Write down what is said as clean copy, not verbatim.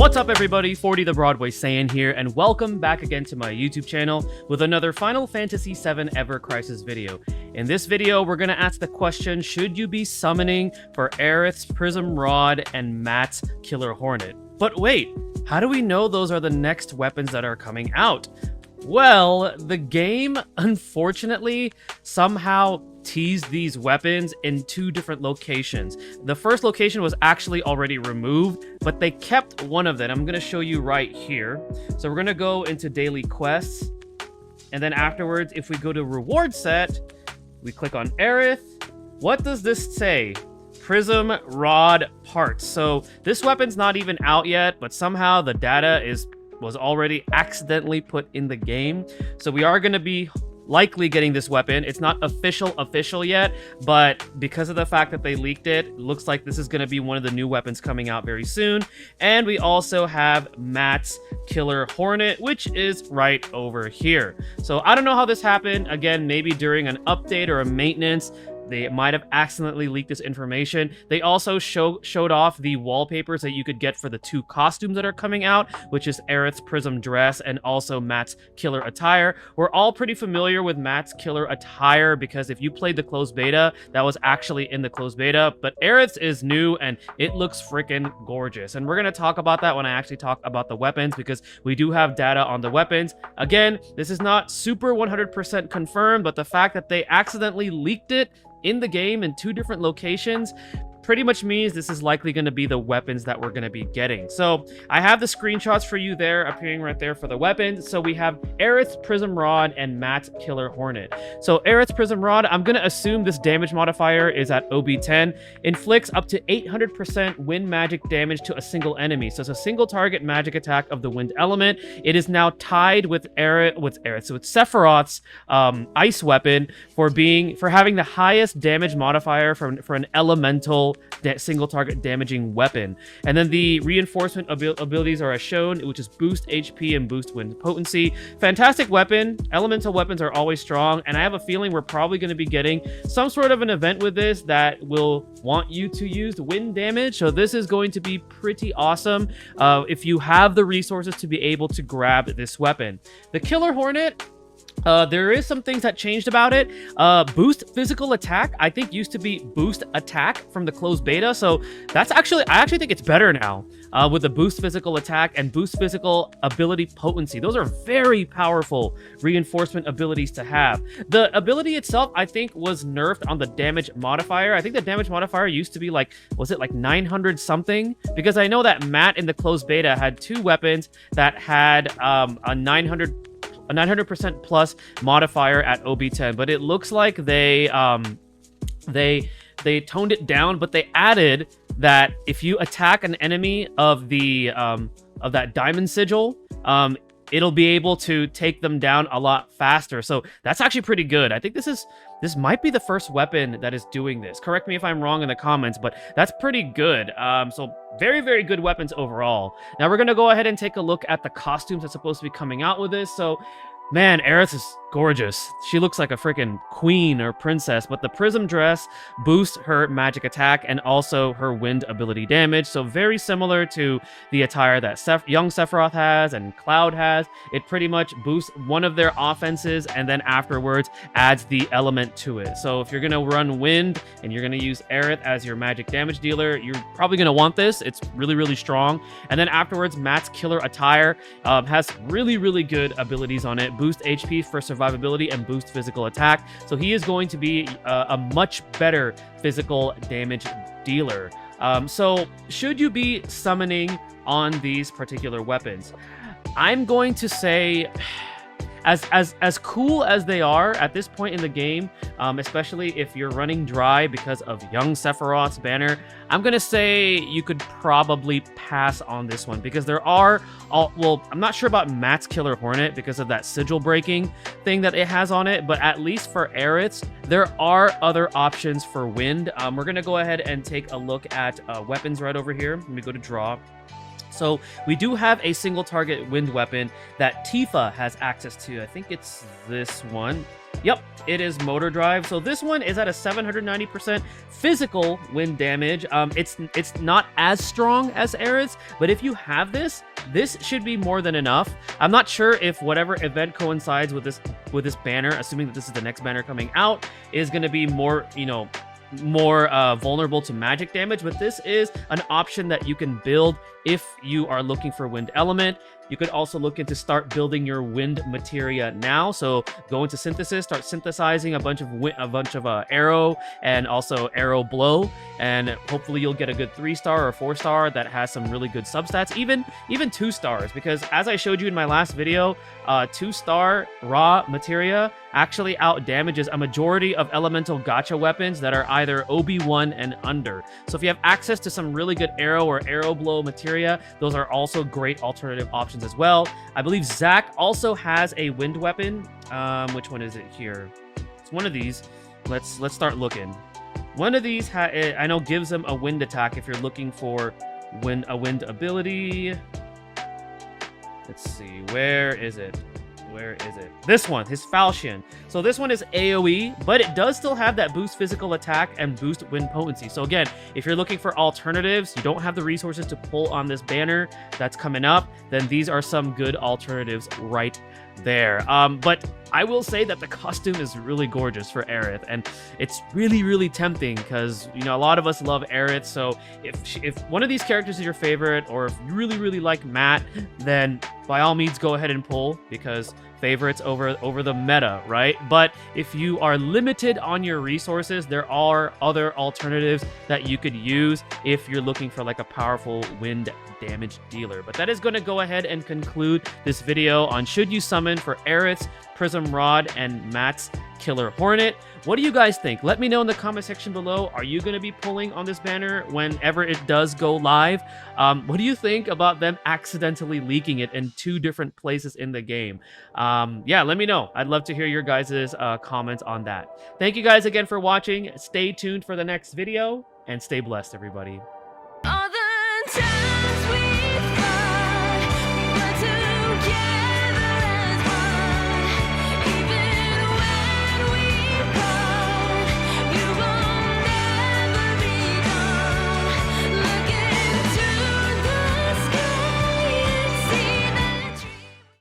What's up everybody, 40 the Broadway Saiyan here, and welcome back again to my YouTube channel with another Final Fantasy VII Ever Crisis video. In this video, we're gonna ask the question, should you be summoning for Aerith's Prism Rod and Matt's Killer Hornet? But wait, how do we know those are the next weapons that are coming out? Well, the game, unfortunately, somehow teased these weapons in two different locations. The first location was actually already removed, but they kept one of them. I'm going to show you right here. So we're going to go into daily quests, and then afterwards, if we go to reward set, we click on Aerith. What does this say? Prism Rod parts. So this weapon's not even out yet, but somehow the data was already accidentally put in the game. So we are going to be likely getting this weapon. It's not official yet, but because of the fact that they leaked it, looks like this is going to be one of the new weapons coming out very soon. And we also have Matt's Killer Hornet, which is right over here. So I don't know how this happened. Again, maybe during an update or a maintenance, they might have accidentally leaked this information. They also showed off the wallpapers that you could get for the two costumes that are coming out, which is Aerith's Prism dress and also Matt's Killer Attire. We're all pretty familiar with Matt's Killer Attire because if you played the closed beta, that was actually in the closed beta. But Aerith's is new and it looks freaking gorgeous. And we're going to talk about that when I actually talk about the weapons because we do have data on the weapons. Again, this is not super 100% confirmed, but the fact that they accidentally leaked it in the game in two different locations pretty much means this is likely going to be the weapons that we're going to be getting. So I have the screenshots for you there appearing right there for the weapons. So we have Aerith's Prism Rod and Matt's Killer Hornet. So Aerith's Prism Rod, I'm going to assume this damage modifier is at OB10, inflicts up to 800% wind magic damage to a single enemy. So it's a single target magic attack of the wind element. It is now tied with Aerith, so it's Sephiroth's ice weapon for having the highest damage modifier for an elemental single target damaging weapon. And then the reinforcement abilities are as shown, which is boost HP and boost wind potency. Fantastic weapon. Elemental weapons are always strong, and I have a feeling we're probably going to be getting some sort of an event with this that will want you to use wind damage. So this is going to be pretty awesome if you have the resources to be able to grab this weapon. The Killer Hornet, there is some things that changed about it. Boost physical attack, I think used to be boost attack from the closed beta. So that's I actually think it's better now with the boost physical attack and boost physical ability potency. Those are very powerful reinforcement abilities to have. The ability itself, I think, was nerfed on the damage modifier. I think the damage modifier used to be like, was it like 900 something? Because I know that Matt in the closed beta had two weapons that had a 900% plus modifier at OB10, but it looks like they toned it down, but they added that if you attack an enemy of that diamond sigil, it'll be able to take them down a lot faster. So that's actually pretty good. I think this might be the first weapon that is doing this. Correct me if I'm wrong in the comments, but that's pretty good. So very, very good weapons overall. Now we're going to go ahead and take a look at the costumes that's supposed to be coming out with this. So man, Aerith is gorgeous. She looks like a freaking queen or princess, but the Prism dress boosts her magic attack and also her wind ability damage. So very similar to the attire that young Sephiroth has and Cloud has. It pretty much boosts one of their offenses and then afterwards adds the element to it. So if you're going to run wind and you're going to use Aerith as your magic damage dealer, you're probably going to want this. It's really, really strong. And then afterwards, Matt's Killer Attire has really, really good abilities on it. Boost HP for survivability and boost physical attack. So he is going to be a much better physical damage dealer. So should you be summoning on these particular weapons? I'm going to say, as cool as they are at this point in the game, especially if you're running dry because of young Sephiroth's banner, I'm gonna say you could probably pass on this one because there are well, I'm not sure about Matt's Killer Hornet because of that sigil breaking thing that it has on it, but at least for Aerith's, there are other options for wind. We're gonna go ahead and take a look at weapons right over here. Let me go to draw. So we do have a single target wind weapon that Tifa has access to. I think it's this one. Yep, it is motor drive. So this one is at a 790% physical wind damage. It's not as strong as Aerith's, but if you have this should be more than enough. I'm not sure if whatever event coincides with this banner, assuming that this is the next banner coming out, is going to be more, more vulnerable to magic damage, but this is an option that you can build if you are looking for wind element. You could also look into start building your wind materia now. So go into synthesis, start synthesizing a bunch of arrow and arrow arrow blow, and hopefully you'll get a good 3-star or 4-star that has some really good substats, even 2 stars, because as I showed you in my last video, 2-star raw materia actually out damages a majority of elemental gacha weapons that are either OB1 and under. So if you have access to some really good arrow or arrow blow materia, those are also great alternative options as well. I believe Zack also has a wind weapon. Which one is it here? It's one of these. Let's start looking. One of these I know gives him a wind attack if you're looking for a wind ability. Let's see, where is it? Where is it? This one, his falchion. So this one is AoE, but it does still have that boost physical attack and boost wind potency. So again, if you're looking for alternatives, you don't have the resources to pull on this banner that's coming up, then these are some good alternatives right there. But I will say that the costume is really gorgeous for Aerith, and it's really, really tempting because, a lot of us love Aerith. So if one of these characters is your favorite, or if you really, really like Matt, then by all means go ahead and pull, because favorites over the meta, right? But if you are limited on your resources, there are other alternatives that you could use if you're looking for like a powerful wind damage dealer. But that is going to go ahead and conclude this video on should you summon for Aerith's Prism Rod and Matt's Killer Hornet. What do you guys think? Let me know in the comment section below. Are you going to be pulling on this banner whenever it does go live? What do you think about them accidentally leaking it in 2 different places in the game? Yeah, let me know. I'd love to hear your guys' comments on that. Thank you guys again for watching. Stay tuned for the next video, and stay blessed, everybody. All the times we thought we were together.